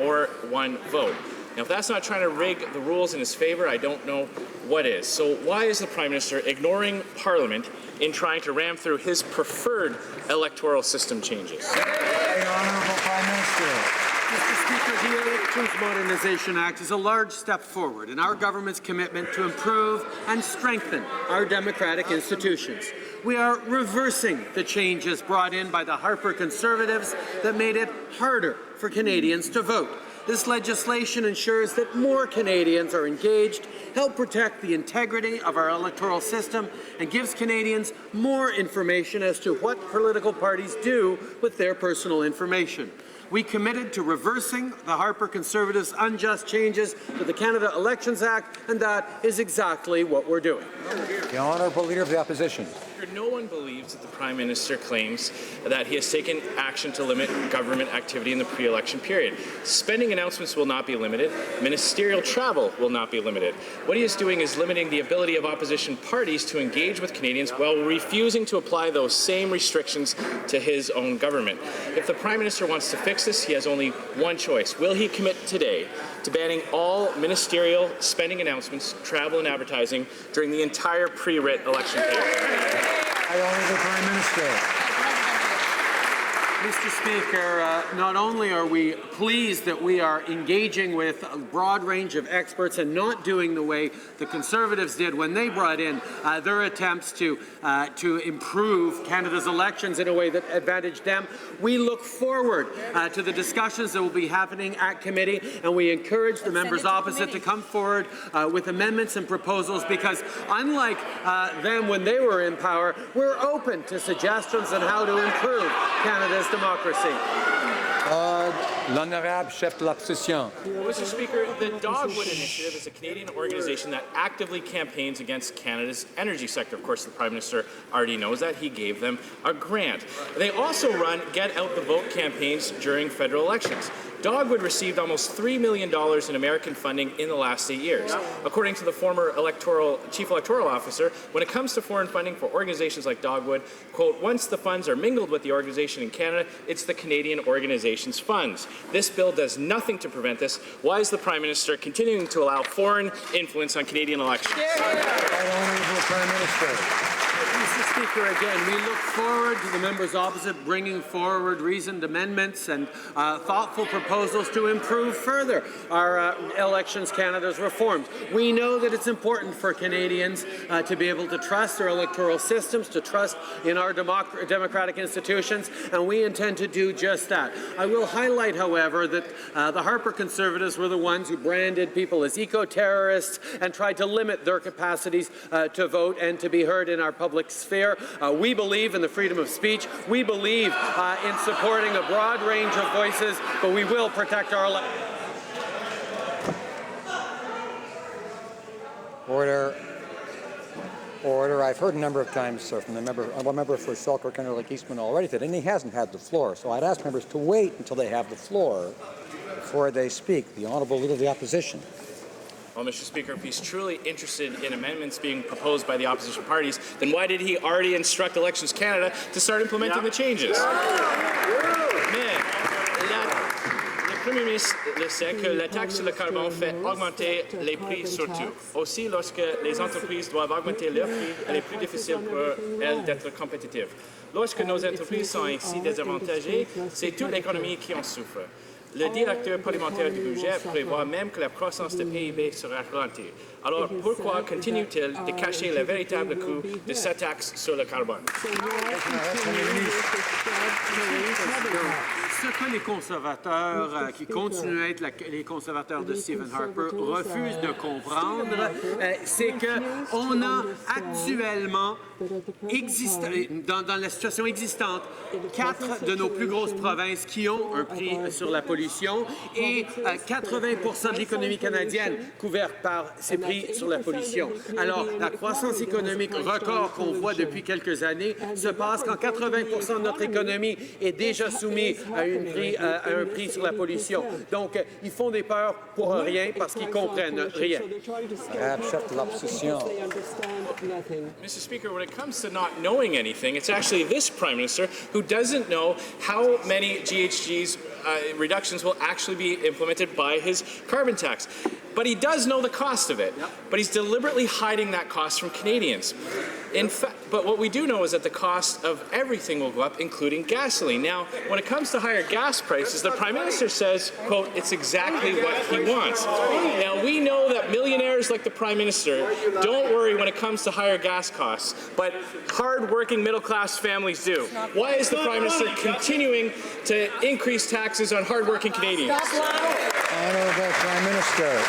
or one vote. Now, if that's not trying to rig the rules in his favor, I don't know what is. So why is the Prime Minister ignoring Parliament in trying to ram through his preferred electoral system changes? The Honourable Prime Minister. Mr. Speaker, the Elections Modernization Act is a large step forward in our government's commitment to improve and strengthen our democratic institutions. We are reversing the changes brought in by the Harper Conservatives that made it harder for Canadians to vote. This legislation ensures that more Canadians are engaged, help protect the integrity of our electoral system, and gives Canadians more information as to what political parties do with their personal information. We committed to reversing the Harper Conservatives' unjust changes to the Canada Elections Act, and that is exactly what we're doing. The Honourable Leader of the Opposition. No one believes that the Prime Minister claims that he has taken action to limit government activity in the pre-election period. Spending announcements will not be limited. Ministerial travel will not be limited. What he is doing is limiting the ability of opposition parties to engage with Canadians while refusing to apply those same restrictions to his own government. If the Prime Minister wants to fix this, he has only one choice. Will he commit today to banning all ministerial spending announcements, travel and advertising during the entire pre-writ election period? I honor the Prime Minister. Mr. Speaker, not only are we pleased that we are engaging with a broad range of experts and not doing the way the Conservatives did when they brought in their attempts to improve Canada's elections in a way that advantaged them, we look forward to the discussions that will be happening at committee, and we encourage the members opposite to come forward with amendments and proposals, because unlike them when they were in power, we're open to suggestions on how to improve Canada's democracy. L'Honorable Chef de l'Opposition. Mr. Speaker, the Dogwood Initiative is a Canadian organization that actively campaigns against Canada's energy sector. Of course, the Prime Minister already knows that. He gave them a grant. They also run Get Out the Vote campaigns during federal elections. Dogwood received almost $3 million in American funding in the last 8 years. According to the former Chief Electoral Officer, when it comes to foreign funding for organizations like Dogwood, quote, once the funds are mingled with the organization in Canada, it's the Canadian organization's funds. This bill does nothing to prevent this. Why is the Prime Minister continuing to allow foreign influence on Canadian elections? Honourable Prime Minister. Mr. Speaker, again, we look forward to the members opposite bringing forward reasoned amendments and thoughtful proposals to improve further our Elections Canada's reforms. We know that it's important for Canadians to be able to trust their electoral systems, to trust in our democratic institutions, and we intend to do just that. I will highlight, however, that the Harper Conservatives were the ones who branded people as eco-terrorists and tried to limit their capacities to vote and to be heard in our public sphere. We believe in the freedom of speech. We believe in supporting a broad range of voices, but we will protect our Order. Order. I've heard a number of times, sir, from one member for Selkirk and Lake Eastman already today, and he hasn't had the floor. So I'd ask members to wait until they have the floor before they speak. The Honourable Leader of the Opposition. Well, Mr. Speaker, if he's truly interested in amendments being proposed by the opposition parties, then why did he already instruct Elections Canada to start implementing the changes? Mais le Premier ministre le sait que la taxe sur le carbone fait augmenter les prix surtout. Aussi, lorsque les entreprises doivent augmenter leurs prix, il est plus difficile pour elles d'être compétitives. Lorsque nos entreprises sont ainsi désavantagées, c'est toute l'économie qui en souffre. Le directeur parlementaire du budget prévoit même que la croissance du PIB sera ralentie. Alors pourquoi continue-t-il de cacher le véritable coût de cette taxe sur le carbone? Ce que les conservateurs, qui continuent à être les conservateurs de Stephen Harper, refusent de comprendre, c'est qu'on a actuellement, dans la situation existante, 4 de nos plus grosses provinces qui ont un prix sur la pollution et 80% de l'économie canadienne couverte par ces prix sur la pollution. Alors, la croissance économique record qu'on voit depuis quelques années se passe quand 80% de notre économie est déjà soumise à un prix sur la pollution. Donc, ils font des peurs pour rien parce qu'ils comprennent rien. Chef de l'opposition. Mr. Speaker, when it comes to not knowing anything, it's actually this Prime Minister who doesn't know how many GHGs reductions will actually be implemented by his carbon tax. But he does know the cost of it. But he's deliberately hiding that cost from Canadians. In fact, but what we do know is that the cost of everything will go up, including gasoline. Now, when it comes to higher gas prices, the Prime Minister says, quote, it's exactly what he wants. Now, we know that millionaires like the Prime Minister don't worry when it comes to higher gas costs, but hard-working middle-class families do. Why is the Prime Minister continuing to increase taxes on hard-working Canadians? Honourable Prime Minister.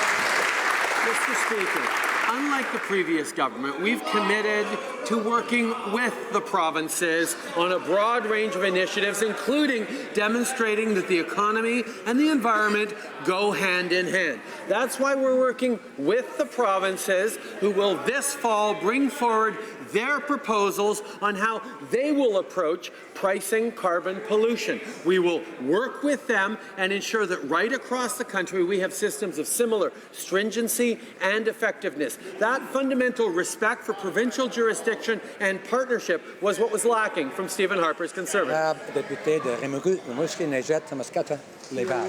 Mr. Speaker, unlike the previous government, we've committed to working with the provinces on a broad range of initiatives, including demonstrating that the economy and the environment go hand in hand. That's why we're working with the provinces, who will this fall bring forward their proposals on how they will approach pricing carbon pollution. We will work with them and ensure that right across the country we have systems of similar stringency and effectiveness. That fundamental respect for provincial jurisdiction and partnership was what was lacking from Stephen Harper's Conservatives. Député de Rimouski-Neigette-Mascata, les Verts.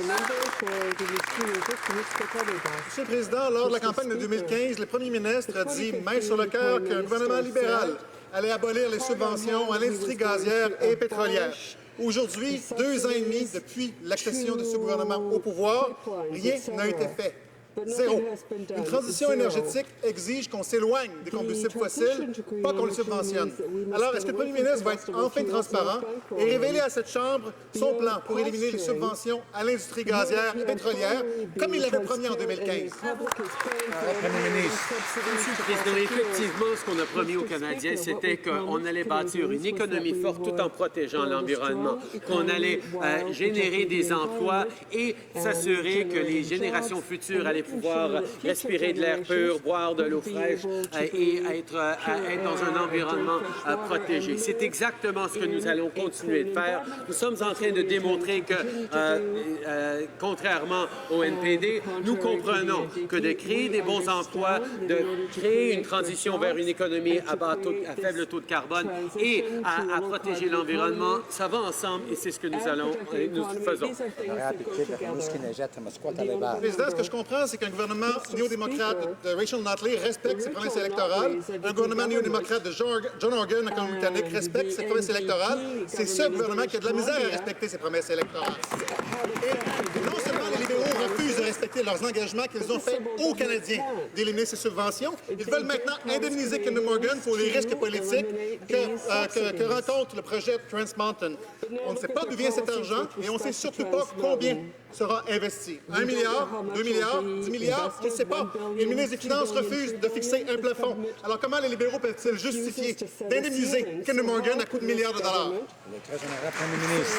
Monsieur le Président, lors de la campagne de 2015, le premier ministre a dit, main sur le cœur, qu'un gouvernement libéral allait abolir les subventions à l'industrie gazière et pétrolière. Aujourd'hui, 2 ans et demi depuis l'accession de ce gouvernement au pouvoir, rien n'a été fait. Zéro. Une transition énergétique exige qu'on s'éloigne des combustibles fossiles, pas qu'on les subventionne. Alors, est-ce que le premier ministre va être enfin transparent et révéler à cette Chambre son plan pour éliminer les subventions à l'industrie gazière et pétrolière, comme il l'avait promis en 2015? Premier ministre. Monsieur le Président, effectivement, ce qu'on a promis aux Canadiens, c'était qu'on allait bâtir une économie forte tout en protégeant l'environnement, qu'on allait générer des emplois et s'assurer que les générations futures allaient pouvoir respirer de l'air pur, boire de l'eau fraîche et être dans un environnement protégé. C'est exactement ce que nous allons continuer de faire. Nous sommes en train de démontrer que, contrairement au NPD, nous comprenons que de créer des bons emplois, de créer une transition vers une économie à faible taux de carbone et à protéger l'environnement, ça va ensemble et c'est ce que nous faisons. Député de Rimouski-Neigette-Mascata, les Verts. Président, ce que je comprends, c'est qu'un gouvernement néo-démocrate de Rachel Notley respecte ses promesses électorales. Un gouvernement néo-démocrate de John Horgan, en Colombie-Britannique, respecte ses promesses électorales. C'est ce gouvernement qui a de la misère à respecter ses promesses électorales. Et non seulement les libéraux refusent de respecter leurs engagements qu'ils ont faits aux Canadiens d'éliminer ces subventions, ils veulent maintenant indemniser Kinder Morgan pour les risques politiques que rencontre le projet Trans Mountain. On ne sait pas d'où vient cet argent et on ne sait surtout pas combien sera investi. 1 milliard, 2 milliards, 10 milliards, on ne sait pas. Et le ministre des Finances refuse de fixer un plafond. Alors comment les libéraux peuvent-ils justifier d'indemniser Kinder Morgan à coût de milliards de dollars? Le très honorable Premier ministre.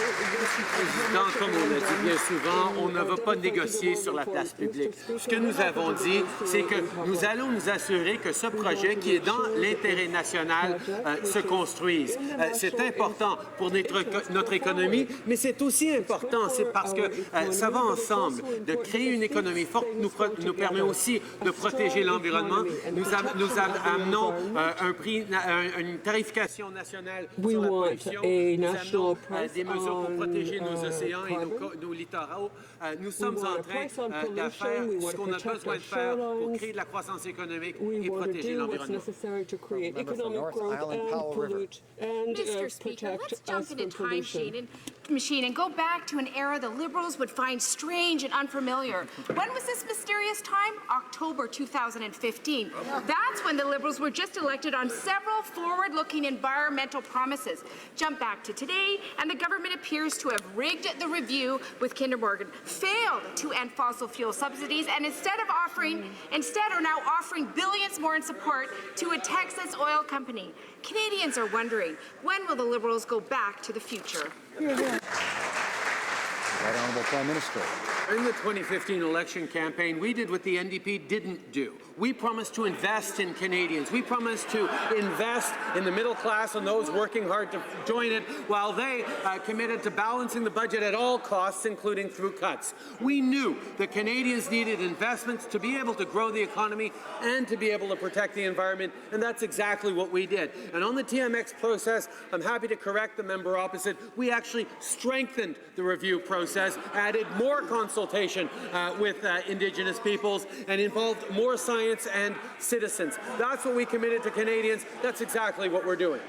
Président, comme on l'a dit bien souvent, on ne va pas négocier sur la place publique. Ce que nous avons dit, c'est que nous allons nous assurer que ce projet, qui est dans l'intérêt national, se construise. C'est important pour notre économie, mais c'est aussi important, c'est parce que ça va ensemble. De créer une économie forte nous permet aussi de protéger l'environnement. Nous amenons une tarification nationale sur la pollution. Nous amenons des mesures pour protéger nos océans et nos littoraux. Nous sommes en train de faire ce qu'on a besoin de faire pour créer de la croissance économique et protéger l'environnement. Mr. Speaker, let's jump in a time machine and go back to an era the Liberals would find strange and unfamiliar. When was this mysterious time? October 2015. That's when the Liberals were just elected on several forward-looking environmental promises. Jump back to today, and the government appears to have rigged the review with Kinder Morgan, failed to end fossil fuel subsidies, and instead are now offering billions more in support to a Texas oil company. Canadians are wondering, when will the Liberals go back to the future? Right Honourable Prime Minister. In the 2015 election campaign, we did what the NDP didn't do. We promised to invest in Canadians. We promised to invest in the middle class and those working hard to join it, while they committed to balancing the budget at all costs, including through cuts. We knew that Canadians needed investments to be able to grow the economy and to be able to protect the environment, and that's exactly what we did. And on the TMX process, I'm happy to correct the member opposite. We actually strengthened the review process, added more consultation with Indigenous peoples, and involved more science and citizens. That's what we committed to Canadians. That's exactly what we're doing.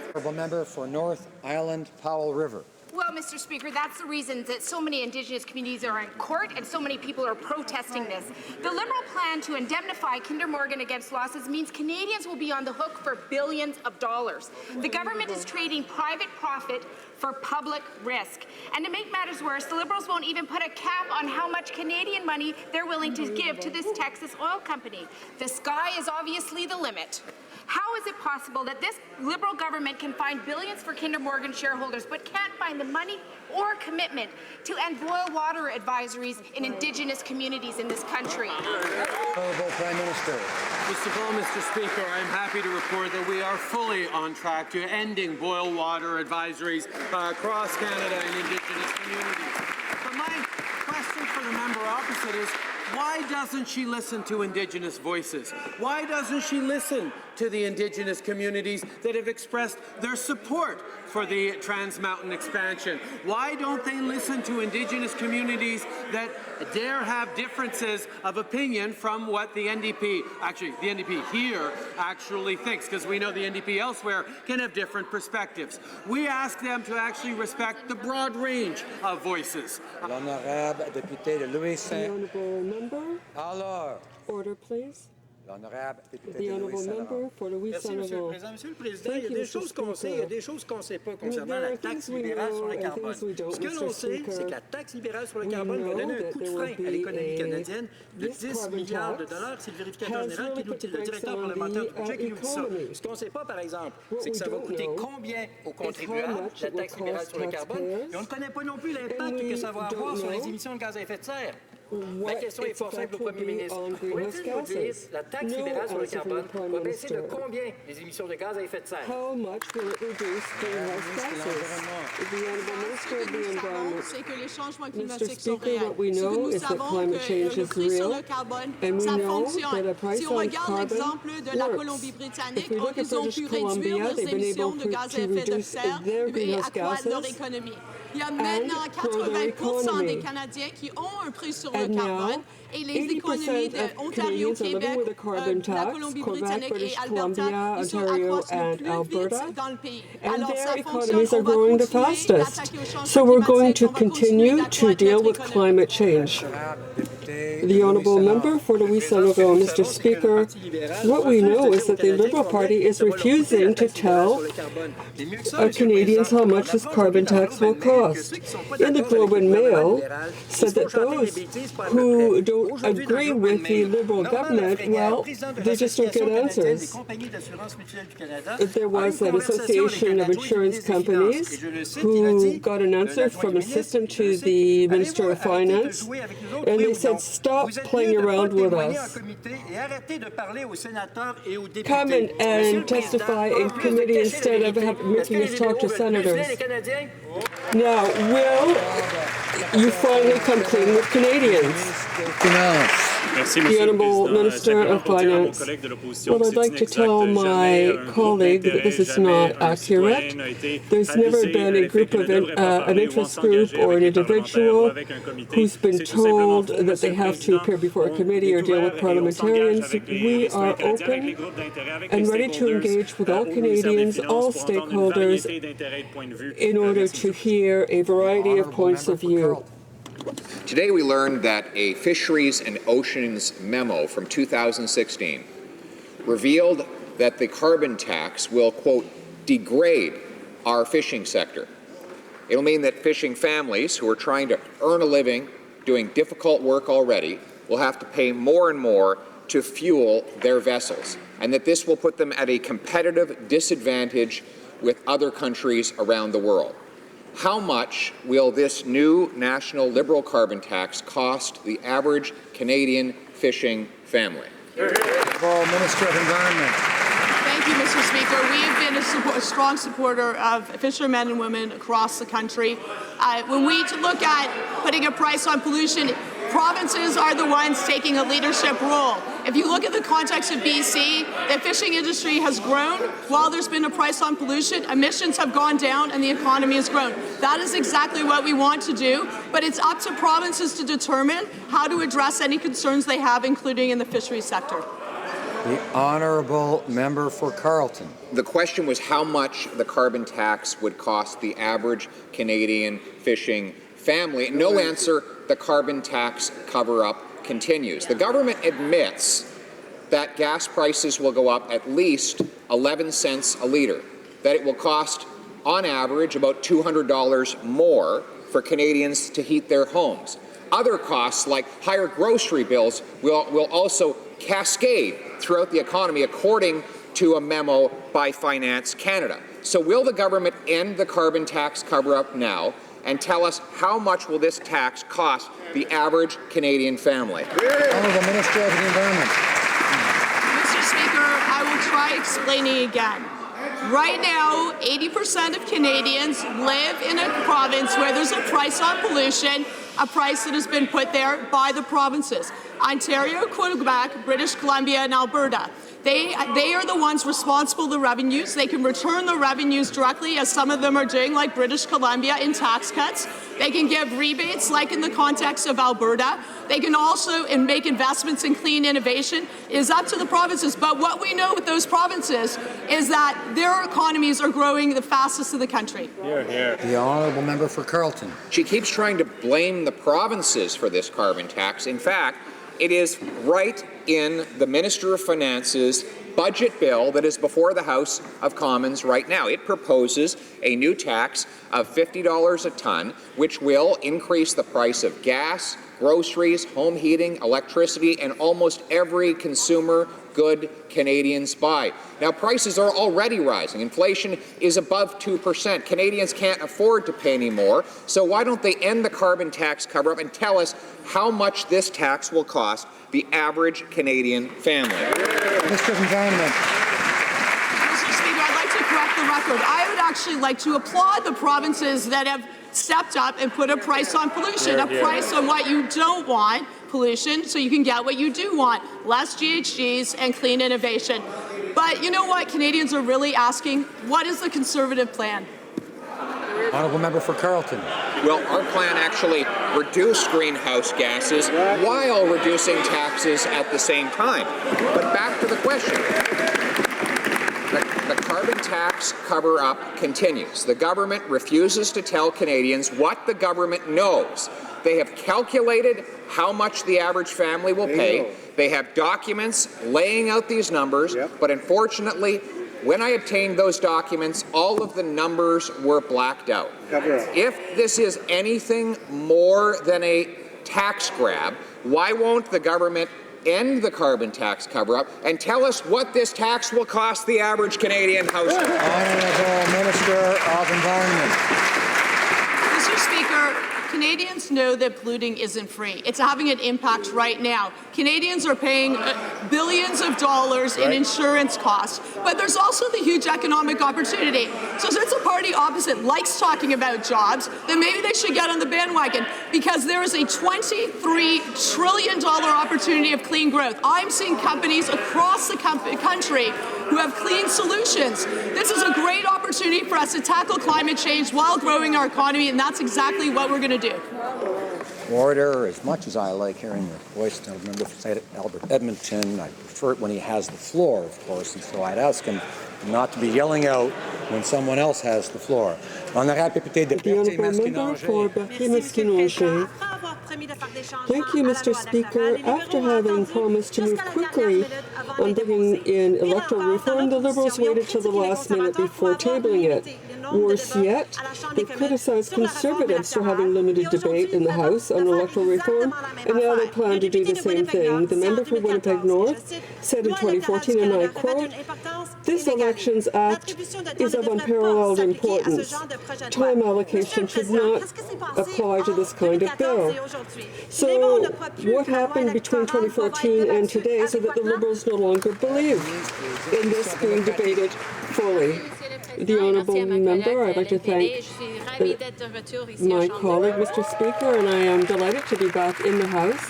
Honourable Member for North Island Powell River. Well, Mr. Speaker, that's the reason that so many Indigenous communities are in court and so many people are protesting this. The Liberal plan to indemnify Kinder Morgan against losses means Canadians will be on the hook for billions of dollars. The government is trading private profit for public risk. And to make matters worse, the Liberals won't even put a cap on how much Canadian money they're willing to give to this Texas oil company. The sky is obviously the limit. How is it possible that this Liberal government can find billions for Kinder Morgan shareholders but can't find the money or commitment to end boil water advisories in Indigenous communities in this country? Honourable Prime Minister. Mr. Speaker, I'm happy to report that we are fully on track to ending boil water advisories across Canada and Indigenous communities. But my question for the member opposite is, why doesn't she listen to Indigenous voices? Why doesn't she listen to the Indigenous communities that have expressed their support for the Trans Mountain expansion? Why don't they listen to Indigenous communities that dare have differences of opinion from what the NDP, actually the NDP here, actually thinks? Because we know the NDP elsewhere can have different perspectives. We ask them to actually respect the broad range of voices. L'honorable député de Louis Saint. Honourable member. Alors. Order, please. L'honorable député The de Louis honourable Saint. member for Louis Merci, Monsieur le Saint-Laurent. Président. Monsieur le Président, Thank il y a you, des Mr. choses qu'on sait, il y a des choses qu'on ne sait pas concernant la taxe libérale sur le carbone. Ce que l'on sait, c'est que la taxe libérale sur le carbone va donner un coup de frein à l'économie canadienne de 10 milliards de dollars. C'est le vérificateur général qui nous dit, le directeur parlementaire du budget qui nous dit ça. Ce qu'on ne sait pas, par exemple, c'est que ça va coûter combien aux contribuables, la taxe libérale sur le carbone, et on ne connaît pas non plus l'impact que ça va avoir sur les émissions de gaz à effet de serre. La question est fort simple au Premier ministre. Pourrait-il nous dire la taxe libérale sur le carbone va baisser de combien les émissions de gaz à effet de serre? How much will it reduce greenhouse gases? The honourable minister of the environment. C'est que les changements Mr. climatiques sont Speaker, réels. what we Ce que know nous is that savons climate que change le is prix sur real, le carbone, and we ça know fonctionne. that a price Si on on regarde l'exemple carbon de la works. Colombie-Britannique, If we look at ils ont British pu réduire Columbia, leurs they've been émissions able de gaz à to effet de reduce serre their et greenhouse accroître leur gases économie. Il y a maintenant grow their 80% des economy. Canadiens qui ont un prix sur le And carbone now, et les économies 80% of d'Ontario, Canadians are living Québec, with a carbon la tax, Colombie-Britannique Quebec, et British Alberta, Columbia, ils sont Ontario, accroissent le and plus Alberta. vite dans le pays. And Alors ça their fonctionne, economies on are va growing the continuer fastest. d'attaquer au changement So we're going to climatique, on va continuer continue to d'accroître deal notre with économie. climate change. The honourable member for Louis Saint-Laurent. Mr. Speaker, what we know is that the Liberal Party is refusing to tell Canadians how much this carbon tax will cost. In the Globe and Mail said that those who don't agree with the Liberal government, well, they just don't get answers. There was an association of insurance companies who got an answer from an assistant to the Minister of Finance, and they said, stop playing around with us. Come and testify in committee instead of making us talk to senators. Now, will you finally come clean with Canadians? The Honourable Minister of Finance. Well, I'd like to tell my colleague that this is not accurate. There's never been a group of an interest group or an individual who's been told that they have to appear before a committee or deal with parliamentarians. We are open and ready to engage with all Canadians, all stakeholders, in order to hear a variety of points of view. Today we learned that a Fisheries and Oceans memo from 2016 revealed that the carbon tax will, quote, degrade our fishing sector. It'll mean that fishing families who are trying to earn a living doing difficult work already will have to pay more and more to fuel their vessels, and that this will put them at a competitive disadvantage with other countries around the world. how much will this new national Liberal carbon tax cost the average Canadian fishing family? Minister of Environment. Thank you, Mr. Speaker. We have been a strong supporter of fishermen and women across the country. When we look at putting a price on pollution, provinces are the ones taking a leadership role. If you look at the context of BC, the fishing industry has grown. While there's been a price on pollution, emissions have gone down and the economy has grown. That is exactly what we want to do, but it's up to provinces to determine how to address any concerns they have, including in the fisheries sector. The honourable member for Carleton. The question was how much the carbon tax would cost the average Canadian fishing family. No answer. The carbon tax cover-up continues. The government admits that gas prices will go up at least 11 cents a litre, that it will cost, on average, about $200 more for Canadians to heat their homes. Other costs, like higher grocery bills, will also cascade throughout the economy, according to a memo by Finance Canada. So will the government end the carbon tax cover-up now and tell us how much will this tax cost the average Canadian family? Honourable Minister of the Environment. Mr. Speaker, I will try explaining again. Right now, 80% of Canadians live in a province where there's a price on pollution, a price that has been put there by the provinces. Ontario, Quebec, British Columbia, and Alberta. They are the ones responsible for the revenues. They can return the revenues directly, as some of them are doing, like British Columbia, in tax cuts. They can give rebates, like in the context of Alberta. They can also make investments in clean innovation. It is up to the provinces. But what we know with those provinces is that their economies are growing the fastest in the country. The honourable member for Carleton. She keeps trying to blame the provinces for this carbon tax. In fact, it is right in the Minister of Finance's budget bill that is before the House of Commons right now. It proposes a new tax of $50 a ton, which will increase the price of gas, groceries, home heating, electricity, and almost every consumer good Canadians buy. Now, prices are already rising. Inflation is above 2%. Canadians can't afford to pay any more. So why don't they end the carbon tax cover-up and tell us how much this tax will cost the average Canadian family? Minister of Environment. Mr. Speaker, I'd like to correct the record. I would actually like to applaud the provinces that have stepped up and put a price on pollution, a price on what you don't want, pollution, so you can get what you do want, less GHGs and clean innovation. But you know what Canadians are really asking? What is the Conservative plan? Honourable member for Carleton. Well, our plan actually reduced greenhouse gases while reducing taxes at the same time. But back to the question. The carbon tax cover-up continues. The government refuses to tell Canadians what the government knows. They have calculated how much the average family will pay. They have documents laying out these numbers, but unfortunately, when I obtained those documents, all of the numbers were blacked out. If this is anything more than a tax grab, why won't the government end the carbon tax cover-up and tell us what this tax will cost the average Canadian household? Honourable Minister of Environment. Mr. Speaker, Canadians know that polluting isn't free. It's having an impact right now. Canadians are paying billions of dollars in insurance costs, but there's also the huge economic opportunity. So since the party opposite likes talking about jobs, then maybe they should get on the bandwagon, because there is a $23 trillion opportunity of clean growth. I'm seeing companies across the country who have clean solutions. This is a great opportunity for us to tackle climate change while growing our economy, and that's exactly what we're going to do. Order. As much as I like hearing the voice of the member for Albert Edmonton, I prefer it when he has the floor, of course, and so I'd ask him not to be yelling out when someone else has the floor. Honorable député de Berthier-Masquinongé. Thank you, Mr. Speaker. After having promised to move quickly on bringing in electoral reform, the Liberals waited till the last minute before tabling it. Worse yet, they criticized Conservatives for having limited debate in the House on electoral reform, and now they plan to do the same thing. The member for Winnipeg North said in 2014, and I quote, "This Elections Act is of unparalleled importance. Time allocation should not apply to this kind of bill." So what happened between 2014 and today so that the Liberals no longer believe in this being debated fully? The honourable member, I'd like to thank my colleague, Mr. Speaker, and I am delighted to be back in the House.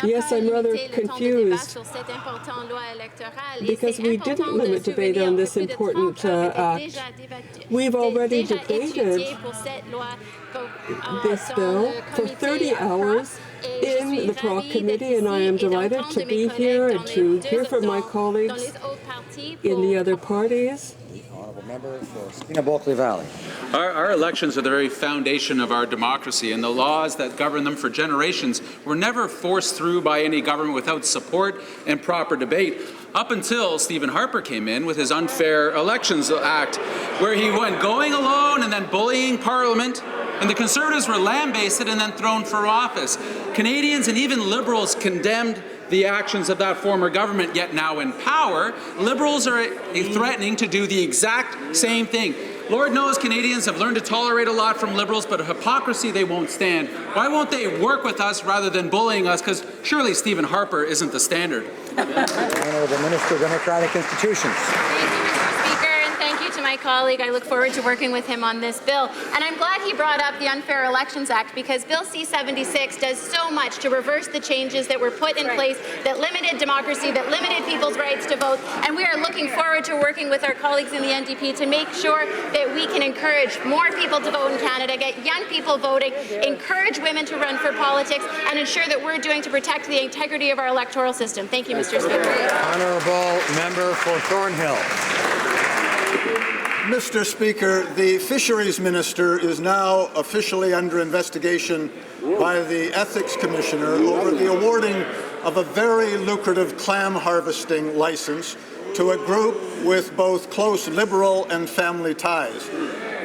Yes, I'm rather confused because we didn't limit debate on this important act. We've already debated this bill for 30 hours in the Proc Committee, and I am delighted to be here and to hear from my colleagues in the other parties. Honourable member for Skeena-Bulkley Valley. Our elections are the very foundation of our democracy, and the laws that govern them for generations were never forced through by any government without support and proper debate, up until Stephen Harper came in with his Unfair Elections Act, where he went going alone and then bullying Parliament, and the Conservatives were lambasted and then thrown for office. Canadians and even Liberals condemned the actions of that former government, yet now in power, Liberals are threatening to do the exact same thing. Lord knows Canadians have learned to tolerate a lot from Liberals, but a hypocrisy they won't stand. Why won't they work with us rather than bullying us? Because surely Stephen Harper isn't the standard. Honourable Minister of Democratic Institutions. My colleague, I look forward to working with him on this bill. And I'm glad he brought up the Unfair Elections Act, because Bill C-76 does so much to reverse the changes that were put in place that limited democracy, that limited people's rights to vote. And we are looking forward to working with our colleagues in the NDP to make sure that we can encourage more people to vote in Canada, get young people voting, encourage women to run for politics, and ensure that we're doing to protect the integrity of our electoral system. Thank you, Mr. Speaker. Honourable member for Thornhill. Mr. Speaker, the Fisheries Minister is now officially under investigation by the Ethics Commissioner over the awarding of a very lucrative clam harvesting license to a group with both close Liberal and family ties.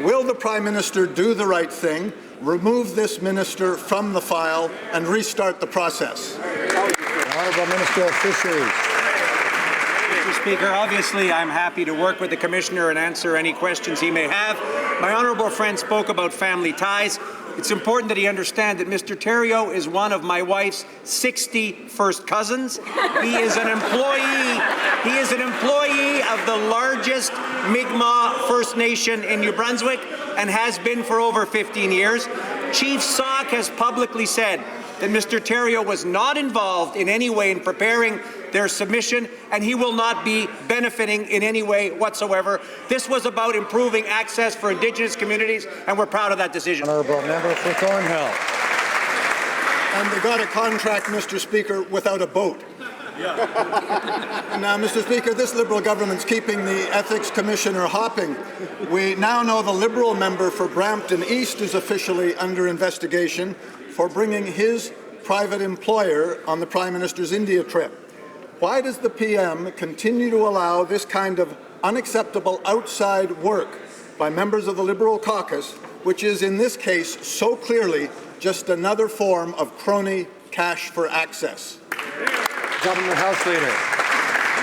Will the Prime Minister do the right thing, remove this minister from the file, and restart the process? The Honourable Minister of Fisheries. Mr. Speaker, obviously I'm happy to work with the Commissioner and answer any questions he may have. My honourable friend spoke about family ties. It's important that he understand that Mr. Theriault is one of my wife's 60 first cousins. He is an employee. He is an employee of the largest Mi'kmaq First Nation in New Brunswick and has been for over 15 years. Chief Sauk has publicly said that Mr. Theriault was not involved in any way in preparing their submission, and he will not be benefiting in any way whatsoever. This was about improving access for Indigenous communities, and we're proud of that decision. Honourable member for Thornhill. And they got a contract, Mr. Speaker, without a boat. Now, Mr. Speaker, this Liberal government's keeping the Ethics Commissioner hopping. We now know the Liberal member for Brampton East is officially under investigation for bringing his private employer on the Prime Minister's India trip. Why does the PM continue to allow this kind of unacceptable outside work by members of the Liberal caucus, which is in this case so clearly just another form of crony cash for access? Government House Leader.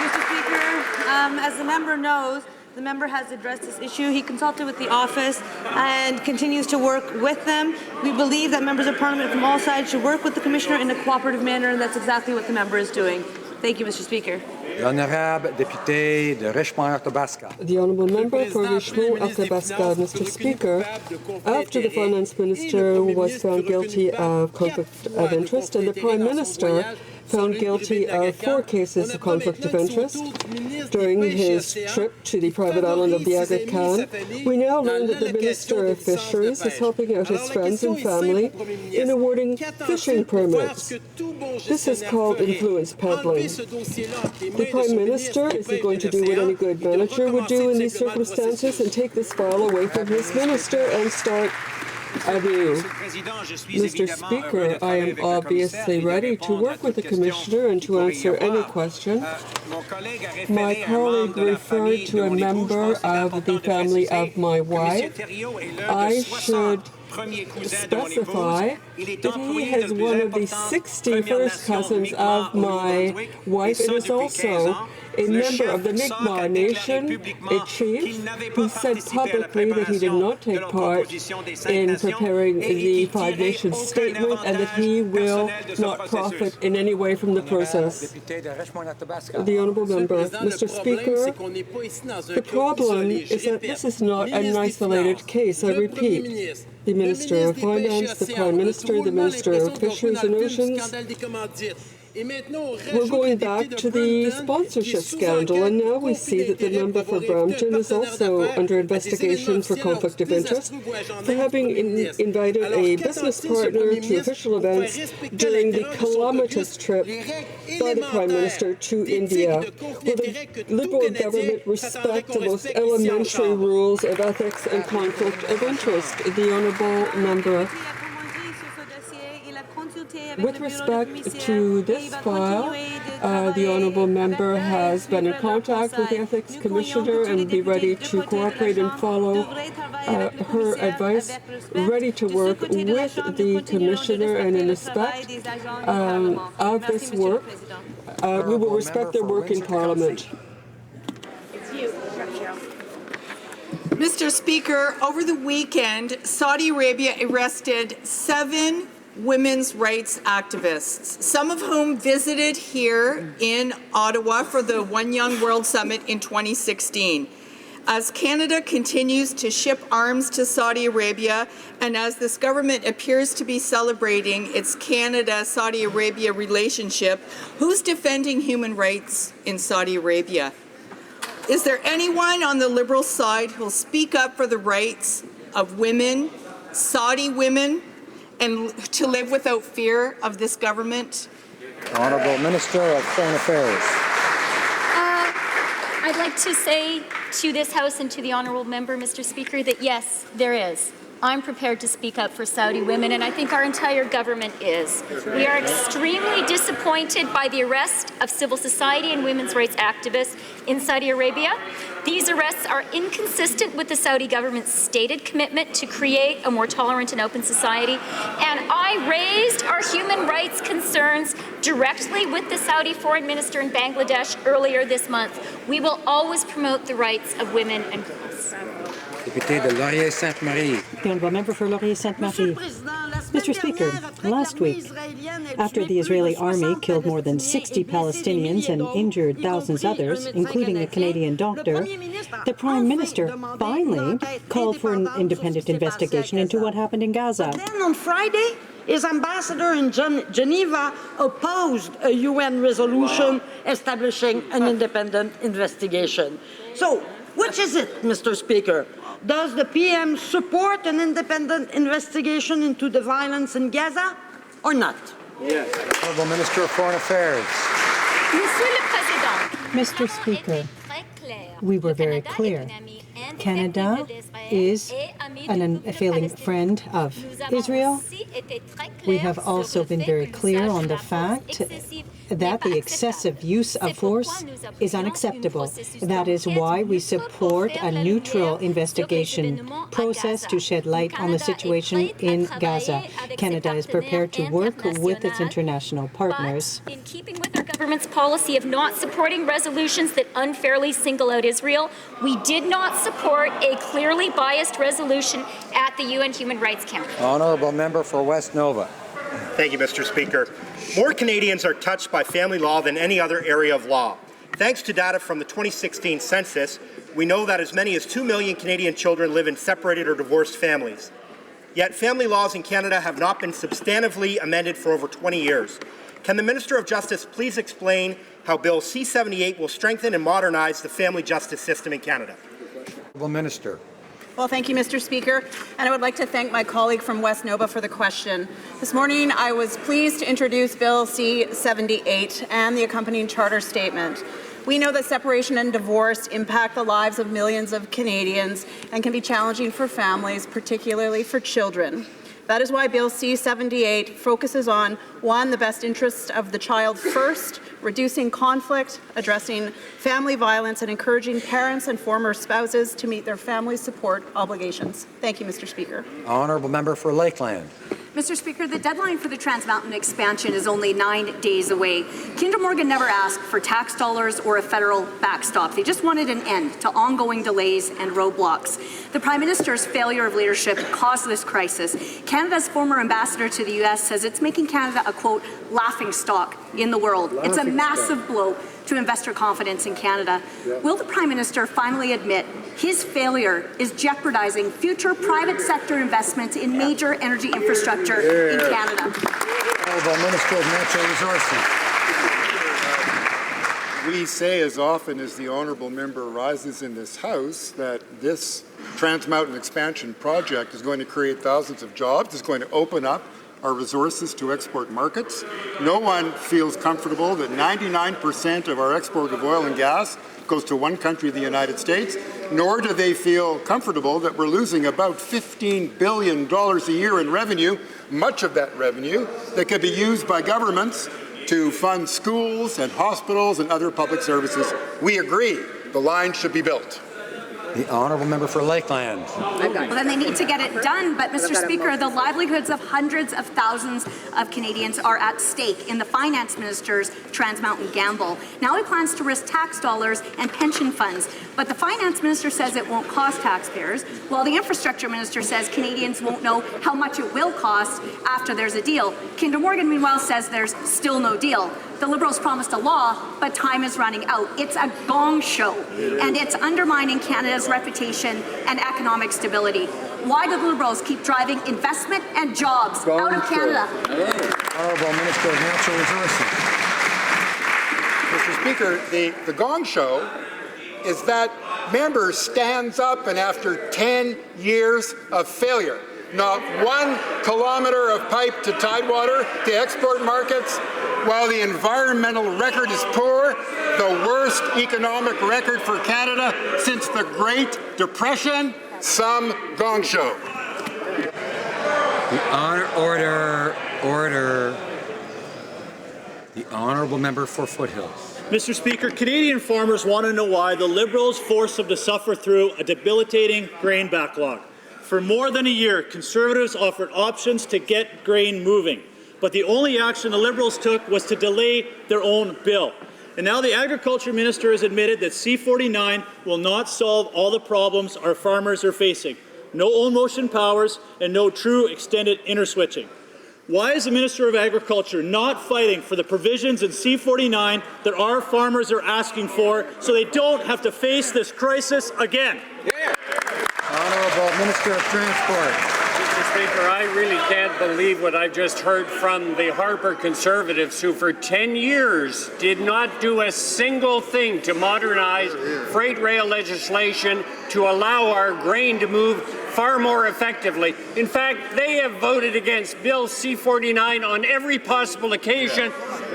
Mr. Speaker, as the member knows, the member has addressed this issue. He consulted with the office and continues to work with them. We believe that members of Parliament from all sides should work with the Commissioner in a cooperative manner, and that's exactly what the member is doing. Thank you, Mr. Speaker. L'honorable député de Richmond-Athabasca. The honourable member for Richmond-Athabasca. Mr. Speaker, after the Finance Minister was found guilty of conflict of interest and the Prime Minister found guilty of 4 cases of conflict of interest during his trip to the private island of the Aga Khan. We now learn that the Minister of Fisheries is helping out his friends and family in awarding fishing permits. This is called influence peddling. The Prime Minister, is he going to do what any good manager would do in these circumstances and take this file away from his minister and start anew? Mr. Speaker, I am obviously ready to work with the Commissioner and to answer any question. My colleague referred to a member of the family of my wife. I should specify that he is one of the 60 first cousins of my wife. It is also a member of the Mi'kmaq Nation, a chief, who said publicly that he did not take part in preparing the Five Nations statement and that he will not profit in any way from the process. The Honourable Member, Mr. Speaker, the problem is that this is not an isolated case. I repeat, the Minister of Finance, the Prime Minister, the Minister of Fisheries and Oceans. We're going back to the sponsorship scandal, and now we see that the member for Brampton is also under investigation for conflict of interest for having invited a business partner to official events during the calamitous trip by the Prime Minister to India. Will the Liberal government respect the most elementary rules of ethics and conflict of interest? The Honourable Member. With respect to this file, the Honourable Member has been in contact with the Ethics Commissioner and will be ready to cooperate and follow her advice, ready to work with the Commissioner, and in respect of this work, we will respect their work in Parliament. Mr. Speaker, over the weekend, Saudi Arabia arrested 7 women's rights activists, some of whom visited here in Ottawa for the One Young World Summit in 2016. As Canada continues to ship arms to Saudi Arabia, and as this government appears to be celebrating its Canada-Saudi Arabia relationship, who's defending human rights in Saudi Arabia? Is there anyone on the Liberal side who will speak up for the rights of women, Saudi women, and to live without fear of this government? Honourable Minister of Foreign Affairs. I'd like to say to this House and to the Honourable Member, Mr. Speaker, that yes, there is. I'm prepared to speak up for Saudi women, and I think our entire government is. We are extremely disappointed by the arrest of civil society and women's rights activists in Saudi Arabia. These arrests are inconsistent with the Saudi government's stated commitment to create a more tolerant and open society. And I raised our human rights concerns directly with the Saudi foreign minister in Bangladesh earlier this month. We will always promote the rights of women and girls. Député de Laurier-Sainte-Marie. The Honourable Member for Laurier-Sainte-Marie. Mr. Speaker, last week, after the Israeli army killed more than 60 Palestinians and injured thousands others, including a Canadian doctor, the Prime Minister finally called for an independent investigation into what happened in Gaza. Then on Friday, his ambassador in Geneva opposed a UN resolution establishing an independent investigation. So, which is it, Mr. Speaker? Does the PM support an independent investigation into the violence in Gaza or not? Yes. Honourable Minister of Foreign Affairs. Mr. Speaker, we were very clear. Canada is an unfailing friend of Israel. We have also been very clear on the fact that the excessive use of force is unacceptable. That is why we support a neutral investigation process to shed light on the situation in Gaza. Canada is prepared to work with its international partners. In keeping with our government's policy of not supporting resolutions that unfairly single out Israel, we did not support a clearly biased resolution at the UN Human Rights Council. Honourable Member for West Nova. Thank you, Mr. Speaker. More Canadians are touched by family law than any other area of law. Thanks to data from the 2016 census, we know that as many as 2 million Canadian children live in separated or divorced families. Yet family laws in Canada have not been substantively amended for over 20 years. Can the Minister of Justice please explain how Bill C-78 will strengthen and modernize the family justice system in Canada? Honourable Minister. Well, thank you, Mr. Speaker, and I would like to thank my colleague from West Nova for the question. This morning, I was pleased to introduce Bill C-78 and the accompanying charter statement. We know that separation and divorce impact the lives of millions of Canadians and can be challenging for families, particularly for children. That is why Bill C-78 focuses on, one, the best interests of the child first, reducing conflict, addressing family violence, and encouraging parents and former spouses to meet their family support obligations. Thank you, Mr. Speaker. Honourable Member for Lakeland. Mr. Speaker, the deadline for the Trans Mountain expansion is only 9 days away. Kinder Morgan never asked for tax dollars or a federal backstop. They just wanted an end to ongoing delays and roadblocks. The Prime Minister's failure of leadership caused this crisis. Canada's former ambassador to the U.S. says it's making Canada a, quote, laughing stock in the world. It's a massive blow to investor confidence in Canada. Will the Prime Minister finally admit his failure is jeopardizing future private sector investment in major energy infrastructure in Canada? Honourable Minister of Natural Resources. We say as often as the honourable member rises in this House that this Trans Mountain expansion project is going to create thousands of jobs, is going to open up our resources to export markets. No one feels comfortable that 99% of our export of oil and gas goes to one country, the United States, nor do they feel comfortable that we're losing about $15 billion a year in revenue, much of that revenue that could be used by governments to fund schools and hospitals and other public services. We agree the line should be built. The Honourable Member for Lakeland. Well, then they need to get it done. But, Mr. Speaker, the livelihoods of hundreds of thousands of Canadians are at stake in the Finance Minister's Trans Mountain gamble. Now he plans to risk tax dollars and pension funds. But the Finance Minister says it won't cost taxpayers, while the Infrastructure Minister says Canadians won't know how much it will cost after there's a deal. Kinder Morgan, meanwhile, says there's still no deal. The Liberals promised a law, but time is running out. It's a gong show, and it's undermining Canada's reputation and economic stability. Why do the Liberals keep driving investment and jobs out of Canada? Honourable Minister of Natural Resources. Mr. Speaker, the gong show is that member stands up and after 10 years of failure, not 1 kilometre of pipe to Tidewater to export markets, while the environmental record is poor, the worst economic record for Canada since the Great Depression, some gong show. Order. The Honourable Member for Foothills. Mr. Speaker, Canadian farmers want to know why the Liberals forced them to suffer through a debilitating grain backlog. For more than a year, Conservatives offered options to get grain moving, but the only action the Liberals took was to delay their own bill. And now the Agriculture Minister has admitted that C-49 will not solve all the problems our farmers are facing. No own motion powers and no true extended interswitching. Why is the Minister of Agriculture not fighting for the provisions in C-49 that our farmers are asking for so they don't have to face this crisis again? Honourable Minister of Transport. Mr. Speaker, I really can't believe what I've just heard from the Harper Conservatives, who for 10 years did not do a single thing to modernize freight rail legislation to allow our grain to move far more effectively. In fact, they have voted against Bill C-49 on every possible occasion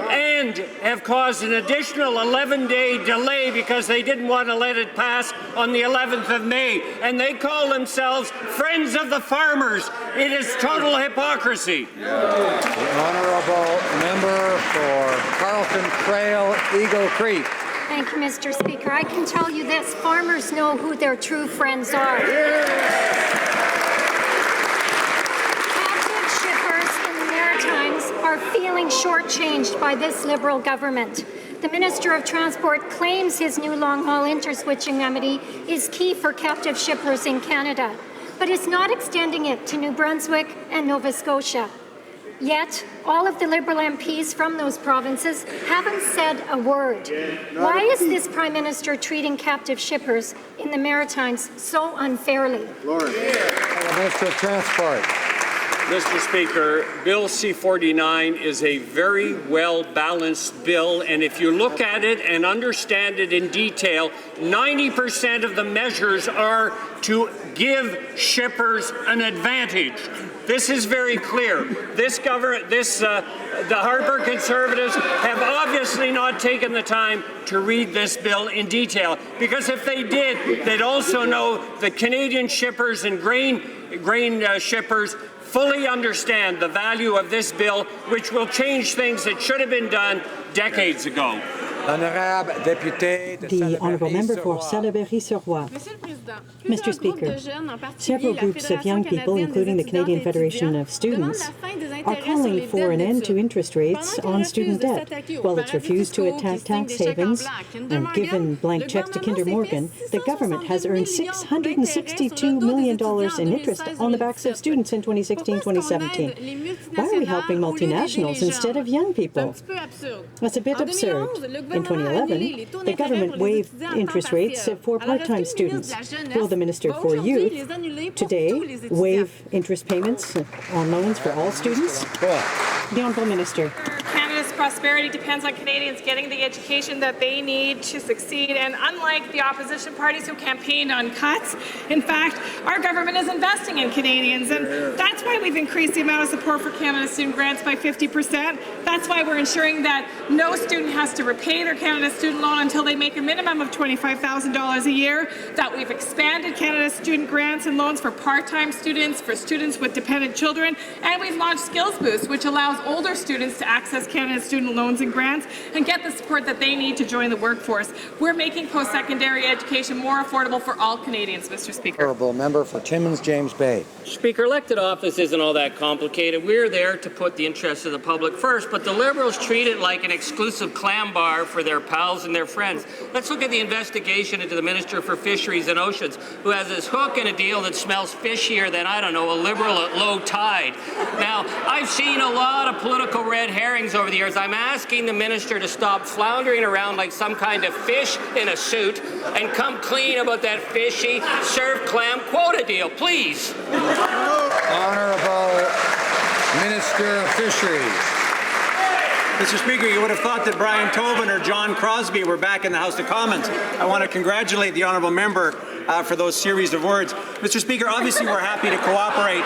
and have caused an additional 11-day delay because they didn't want to let it pass on the 11th of May. And they call themselves Friends of the Farmers. It is total hypocrisy. The Honourable Member for Carlton Trail, Eagle Creek. Thank you, Mr. Speaker. I can tell you this, farmers know who their true friends are. Captive shippers in the Maritimes are feeling shortchanged by this Liberal government. The Minister of Transport claims his new long-haul interswitching remedy is key for captive shippers in Canada, but is not extending it to New Brunswick and Nova Scotia. Yet, all of the Liberal MPs from those provinces haven't said a word. Why is this Prime Minister treating captive shippers in the Maritimes so unfairly? Minister of Transport. Mr. Speaker, Bill C-49 is a very well-balanced bill, and if you look at it and understand it in detail, 90% of the measures are to give shippers an advantage. This is very clear. The Harper Conservatives have obviously not taken the time to read this bill in detail, because if they did, they'd also know that Canadian shippers and grain shippers fully understand the value of this bill, which will change things that should have been done decades ago. The honourable member for Salaberry-sur-Roi. Mr. Speaker, several groups of young people, including the Canadian Federation of Students, are calling for an end to interest rates on student debt. While it's refused to attack tax havens and given blank checks to Kinder Morgan, the government has earned $662 million in interest on the backs of students in 2016-2017. Why are we helping multinationals instead of young people? That's a bit absurd. In 2011, the government waived interest rates for part-time students. Will the Minister for Youth today waive interest payments on loans for all students? The Honourable Minister. Canada's prosperity depends on Canadians getting the education that they need to succeed, and unlike the opposition parties who campaigned on cuts, in fact, our government is investing in Canadians, and that's why we've increased the amount of support for Canada student grants by 50%. That's why we're ensuring that no student has to repay their Canada student loan until they make a minimum of $25,000 a year, that we've expanded Canada's student grants and loans for part-time students, for students with dependent children, and we've launched Skills Boost, which allows older students to access Canada's student loans and grants and get the support that they need to join the workforce. We're making post-secondary education more affordable for all Canadians, Mr. Speaker. Honourable member for Timmins, James Bay. Speaker, elected office isn't all that complicated. We're there to put the interests of the public first, but the Liberals treat it like an exclusive clam bar for their pals and their friends. Let's look at the investigation into the Minister for Fisheries and Oceans, who has his hook in a deal that smells fishier than, I don't know, a Liberal at low tide. Now, I've seen a lot of political red herrings over the years. I'm asking the Minister to stop floundering around like some kind of fish in a suit and come clean about that fishy surf clam quota deal, please. Honourable Minister of Fisheries. Mr. Speaker, you would have thought that Brian Tobin or John Crosby were back in the House of Commons. I want to congratulate the honourable member for those series of words. Mr. Speaker, obviously we're happy to cooperate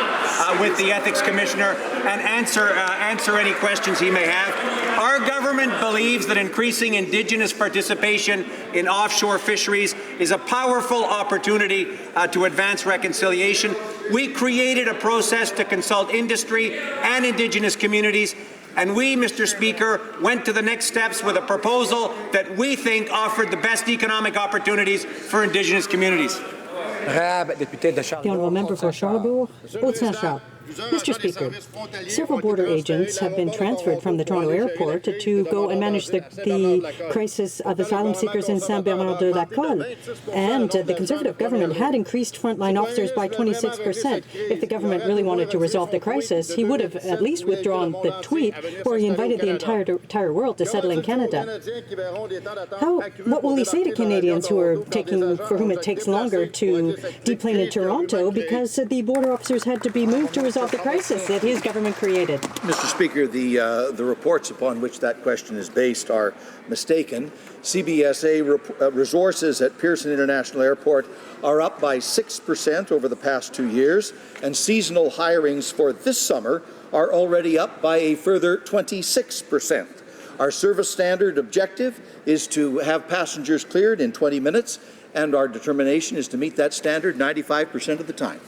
with the Ethics Commissioner and answer any questions he may have. Our government believes that increasing Indigenous participation in offshore fisheries is a powerful opportunity to advance reconciliation. We created a process to consult industry and Indigenous communities, and we, Mr. Speaker, went to the next steps with a proposal that we think offered the best economic opportunities for Indigenous communities. The honourable member for Charlebourg, Haute-Saint-Charles. Mr. Speaker, several border agents have been transferred from the Toronto airport to go and manage the crisis of asylum seekers in Saint-Bernard-de-la-Colle. And the Conservative government had increased frontline officers by 26%. If the government really wanted to resolve the crisis, he would have at least withdrawn the tweet where he invited the entire world to settle in Canada. What will he say to Canadians for whom it takes longer to deplane in Toronto because the border officers had to be moved to resolve the crisis that his government created? Mr. Speaker, the reports upon which that question is based are mistaken. CBSA resources at Pearson International Airport are up by 6% over the past 2 years, and seasonal hirings for this summer are already up by a further 26%. Our service standard objective is to have passengers cleared in 20 minutes, and our determination is to meet that standard 95% of the time.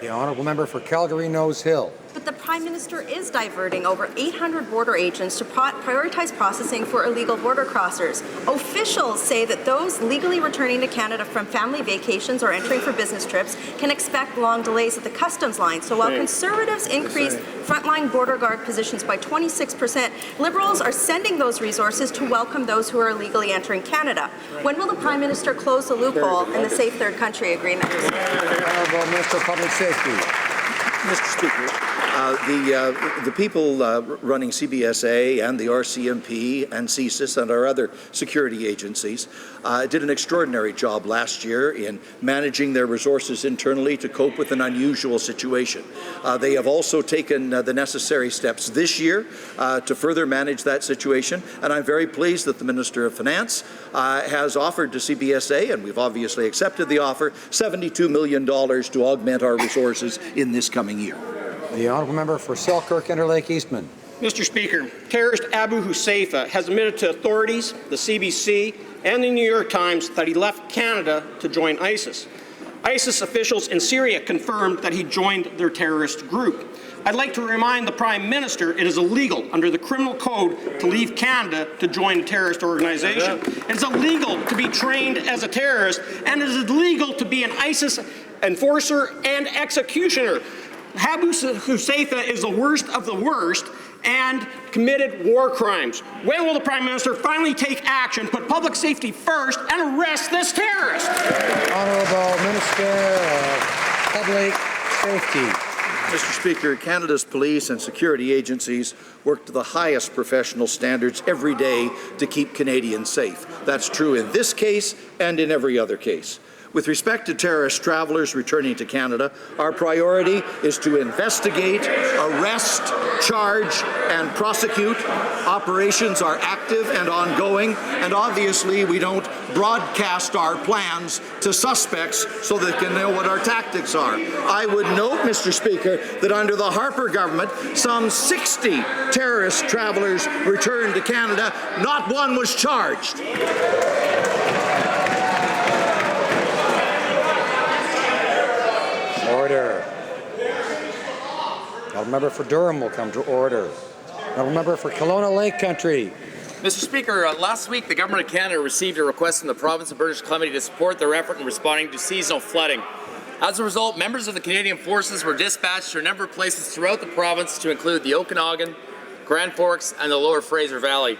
The honourable member for Calgary Nose Hill. But the Prime Minister is diverting over 800 border agents to prioritize processing for illegal border crossers. Officials say that those legally returning to Canada from family vacations or entering for business trips can expect long delays at the customs line. So while Conservatives increased frontline border guard positions by 26%, Liberals are sending those resources to welcome those who are illegally entering Canada. When will the Prime Minister close the loophole in the Safe Third Country Agreement? Honourable Minister of Public Safety. Mr. Speaker, the people running CBSA and the RCMP and CSIS and our other security agencies did an extraordinary job last year in managing their resources internally to cope with an unusual situation. They have also taken the necessary steps this year to further manage that situation, and I'm very pleased that the Minister of Finance has offered to CBSA, and we've obviously accepted the offer, $72 million to augment our resources in this coming year. The honourable member for Selkirk Interlake Eastman. Mr. Speaker, terrorist Abu Huzaifa has admitted to authorities, the CBC, and the New York Times that he left Canada to join ISIS. ISIS officials in Syria confirmed that he joined their terrorist group. I'd like to remind the Prime Minister it is illegal under the criminal code to leave Canada to join a terrorist organization. It's illegal to be trained as a terrorist, and it is illegal to be an ISIS enforcer and executioner. Abu Huzaifa is the worst of the worst and committed war crimes. When will the Prime Minister finally take action, put public safety first, and arrest this terrorist? Honourable Minister of Public Safety. Mr. Speaker, Canada's police and security agencies work to the highest professional standards every day to keep Canadians safe. That's true in this case and in every other case. With respect to terrorist travelers returning to Canada, our priority is to investigate, arrest, charge, and prosecute. Operations are active and ongoing, and obviously we don't broadcast our plans to suspects so they can know what our tactics are. I would note, Mr. Speaker, that under the Harper government, some 60 terrorist travelers returned to Canada. Not one was charged. Order. The member for Durham will come to order. The member for Kelowna Lake Country. Mr. Speaker, last week the Government of Canada received a request from the province of British Columbia to support their effort in responding to seasonal flooding. As a result, members of the Canadian Forces were dispatched to a number of places throughout the province to include the Okanagan, Grand Forks, and the Lower Fraser Valley.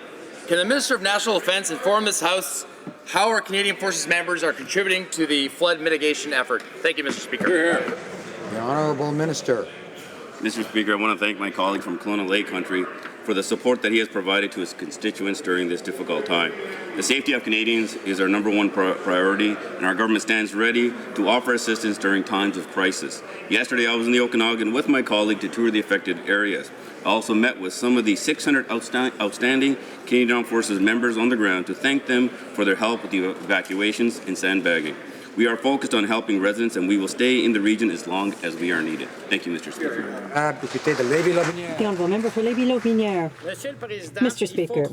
Can the Minister of National Defence inform this House how our Canadian Forces members are contributing to the flood mitigation effort? Thank you, Mr. Speaker. The Honourable Minister. Mr. Speaker, I want to thank my colleague from Kelowna Lake Country for the support that he has provided to his constituents during this difficult time. The safety of Canadians is our number one priority, and our government stands ready to offer assistance during times of crisis. Yesterday, I was in the Okanagan with my colleague to tour the affected areas. I also met with some of the 600 outstanding Canadian Armed Forces members on the ground to thank them for their help with the evacuations and sandbagging. We are focused on helping residents, and we will stay in the region as long as we are needed. Thank you, Mr. Speaker. The honourable member for Lévis-Lotbinière. Mr. Speaker,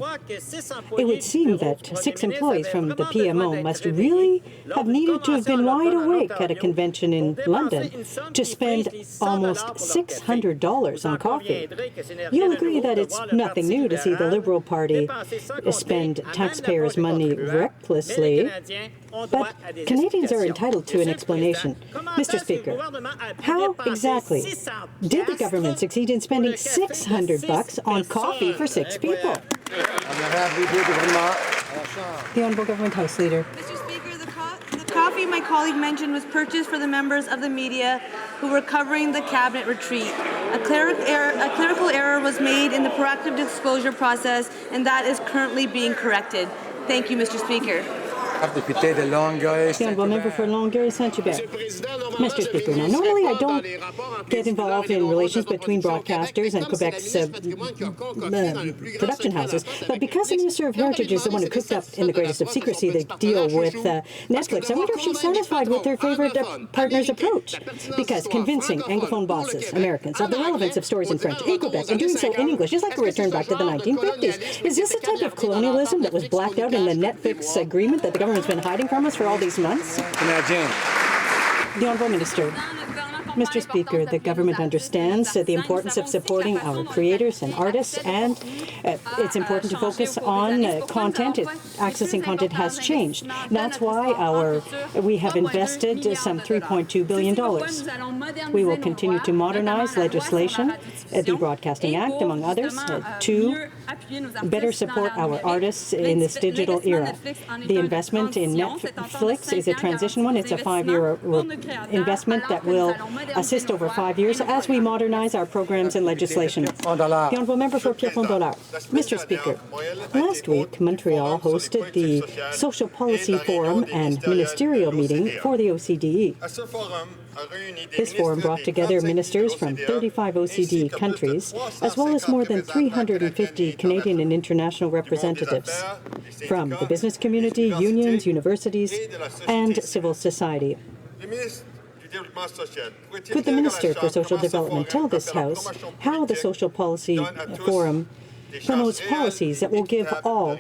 it would seem that 6 employees from the PMO must really have needed to have been wide awake at a convention in London to spend almost $600 on coffee. You'll agree that it's nothing new to see the Liberal Party spend taxpayers' money recklessly, but Canadians are entitled to an explanation. Mr. Speaker, how exactly did the government succeed in spending $600 on coffee for 6 people? The Honourable Government House Leader. Mr. Speaker, the coffee my colleague mentioned was purchased for the members of the media who were covering the cabinet retreat. A clerical error was made in the proactive disclosure process, and that is currently being corrected. Thank you, Mr. Speaker. The honourable member for Longueuil Saint-Hubert. Mr. Speaker, now normally I don't get involved in relations between broadcasters and Quebec's production houses, but because the Minister of Heritage is the one who cooked up in the greatest of secrecy the deal with Netflix, I wonder if she's satisfied with her favourite partner's approach. Because convincing Anglophone bosses, Americans, of the relevance of stories in French in Quebec and doing so in English is like a return back to the 1950s. Is this a type of colonialism that was blacked out in the Netflix agreement that the government's been hiding from us for all these months? The Honourable Minister. Mr. Speaker, the government understands the importance of supporting our creators and artists, and it's important to focus on content. Accessing content has changed. That's why we have invested some $3.2 billion. We will continue to modernize legislation, the Broadcasting Act, among others, to better support our artists in this digital era. The investment in Netflix is a transition one. It's a 5-year investment that will assist over 5 years as we modernize our programs and legislation. The Honourable Member for Pierrefonds-Dollard. Mr. Speaker, last week Montreal hosted the Social Policy Forum and Ministerial Meeting for the OCDE. This forum brought together ministers from 35 OCDE countries, as well as more than 350 Canadian and international representatives from the business community, unions, universities, and civil society. Could the Minister for Social Development tell this House how the Social Policy Forum promotes policies that will give all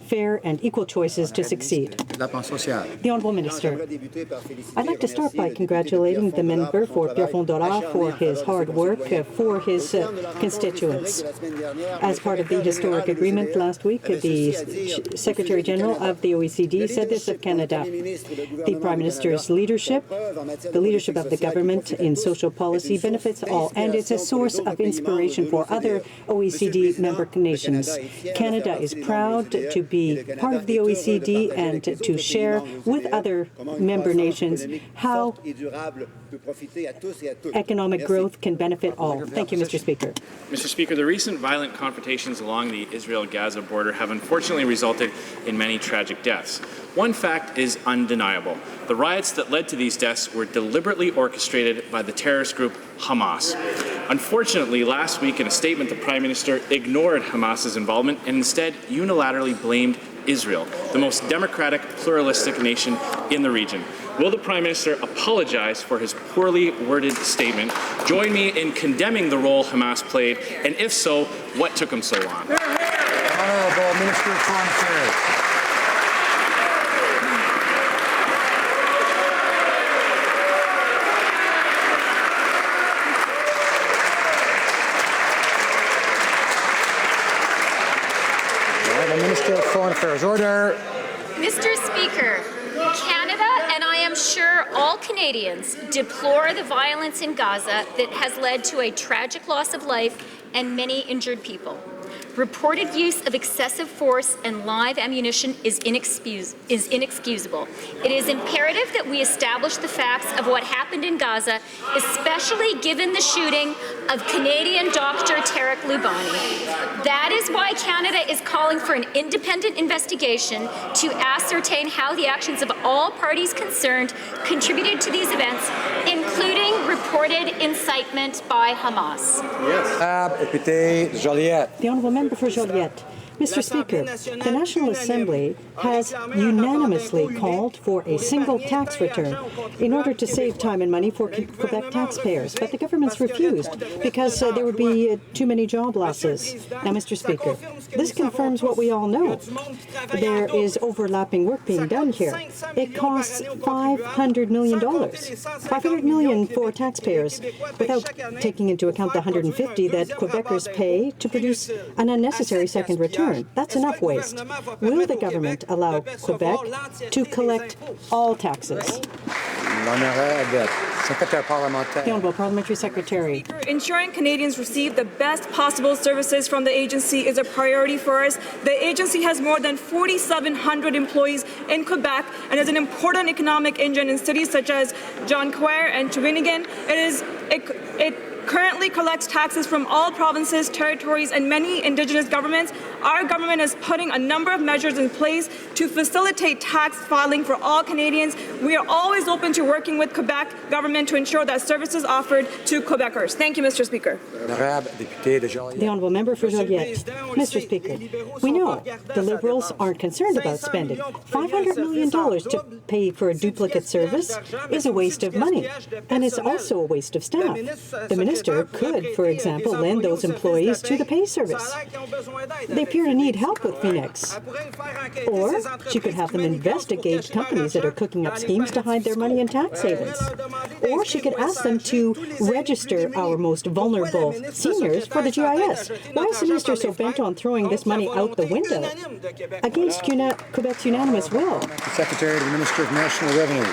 fair and equal choices to succeed? The Honourable Minister. I'd like to start by congratulating the member for Pierrefonds-Dollard for his hard work for his constituents. As part of the historic agreement last week, the Secretary General of the OECD said this of Canada. The Prime Minister's leadership, the leadership of the government in social policy benefits all, and it's a source of inspiration for other OECD member nations. Canada is proud to be part of the OECD and to share with other member nations how economic growth can benefit all. Thank you, Mr. Speaker. Mr. Speaker, the recent violent confrontations along the Israel-Gaza border have unfortunately resulted in many tragic deaths. One fact is undeniable. The riots that led to these deaths were deliberately orchestrated by the terrorist group Hamas. Unfortunately, last week in a statement, the Prime Minister ignored Hamas's involvement and instead unilaterally blamed Israel, the most democratic, pluralistic nation in the region. Will the Prime Minister apologize for his poorly worded statement, join me in condemning the role Hamas played, and if so, what took him so long? Honourable Minister of Foreign Affairs. Minister of Foreign Affairs. Order. Mr. Speaker, Canada, and I am sure all Canadians, deplore the violence in Gaza that has led to a tragic loss of life and many injured people. Reported use of excessive force and live ammunition is inexcusable. It is imperative that we establish the facts of what happened in Gaza, especially given the shooting of Canadian Dr. Tarek Loubani. That is why Canada is calling for an independent investigation to ascertain how the actions of all parties concerned contributed to these events, including reported incitement by Hamas. Yes. Joliette. The Honourable Member for Joliette. Mr. Speaker, the National Assembly has unanimously called for a single tax return in order to save time and money for Quebec taxpayers, but the government's refused because there would be too many job losses. Now, Mr. Speaker, this confirms what we all know. There is overlapping work being done here. It costs $500 million. $500 million for taxpayers, without taking into account the $150 that Quebecers pay to produce an unnecessary second return. That's enough waste. Will the government allow Quebec to collect all taxes? The Honourable Parliamentary Secretary. Ensuring Canadians receive the best possible services from the agency is a priority for us. The agency has more than 4,700 employees in Quebec and is an important economic engine in cities such as Jonquière and Shawinigan. It currently collects taxes from all provinces, territories, and many Indigenous governments. Our government is putting a number of measures in place to facilitate tax filing for all Canadians. We are always open to working with Quebec government to ensure that services offered to Quebecers. Thank you, Mr. Speaker. The Honourable Member for Joliette. Mr. Speaker, we know the Liberals aren't concerned about spending. $500 million to pay for a duplicate service is a waste of money, and it's also a waste of staff. The Minister could, for example, lend those employees to the pay service. They appear to need help with Phoenix. Or she could have them investigate companies that are cooking up schemes to hide their money in tax havens. Or she could ask them to register our most vulnerable seniors for the GIS. Why is the Minister so bent on throwing this money out the window against Quebec's unanimous will? Secretary to the Minister of National Revenue.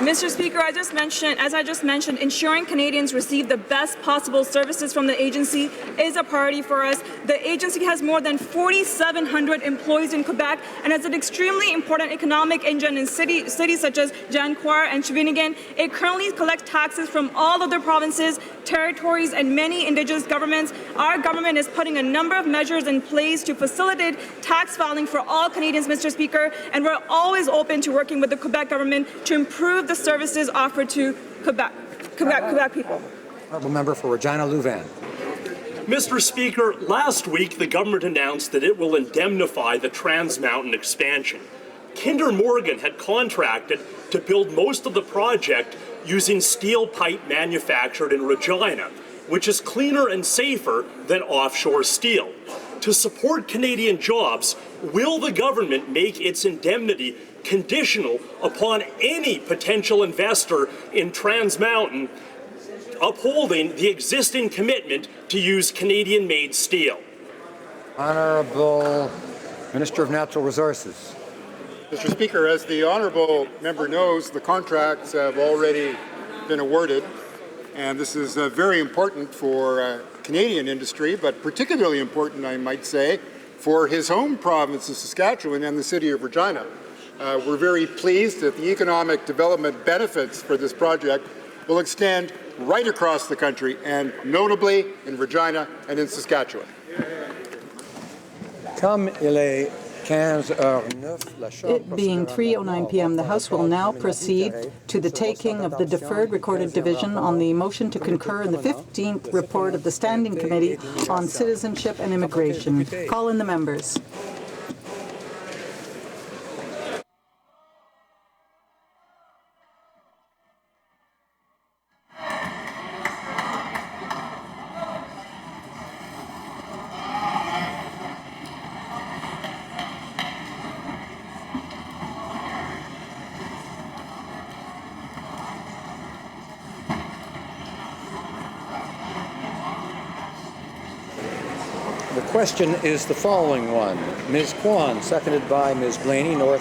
Mr. Speaker, as I just mentioned, ensuring Canadians receive the best possible services from the agency is a priority for us. The agency has more than 4,700 employees in Quebec and is an extremely important economic engine in cities such as Jancoire and Shawinigan. It currently collects taxes from all other provinces, territories, and many Indigenous governments. Our government is putting a number of measures in place to facilitate tax filing for all Canadians, Mr. Speaker, and we're always open to working with the Quebec government to improve the services offered to Quebec people. Honourable member for Regina Louvain. Mr. Speaker, last week the government announced that it will indemnify the Trans Mountain expansion. Kinder Morgan had contracted to build most of the project using steel pipe manufactured in Regina, which is cleaner and safer than offshore steel. To support Canadian jobs, will the government make its indemnity conditional upon any potential investor in Trans Mountain upholding the existing commitment to use Canadian-made steel? Honourable Minister of Natural Resources. Mr. Speaker, as the honourable member knows, the contracts have already been awarded, and this is very important for Canadian industry, but particularly important, I might say, for his home province of Saskatchewan and the city of Regina. We're very pleased that the economic development benefits for this project will extend right across the country, and notably in Regina and in Saskatchewan. It being 3:09 p.m., the House will now proceed to the taking of the deferred recorded division on the motion to concur in the 15th report of the Standing Committee on Citizenship and Immigration. Call in the members. The question is the following one. Ms. Kwan, seconded by Ms. Blaney, North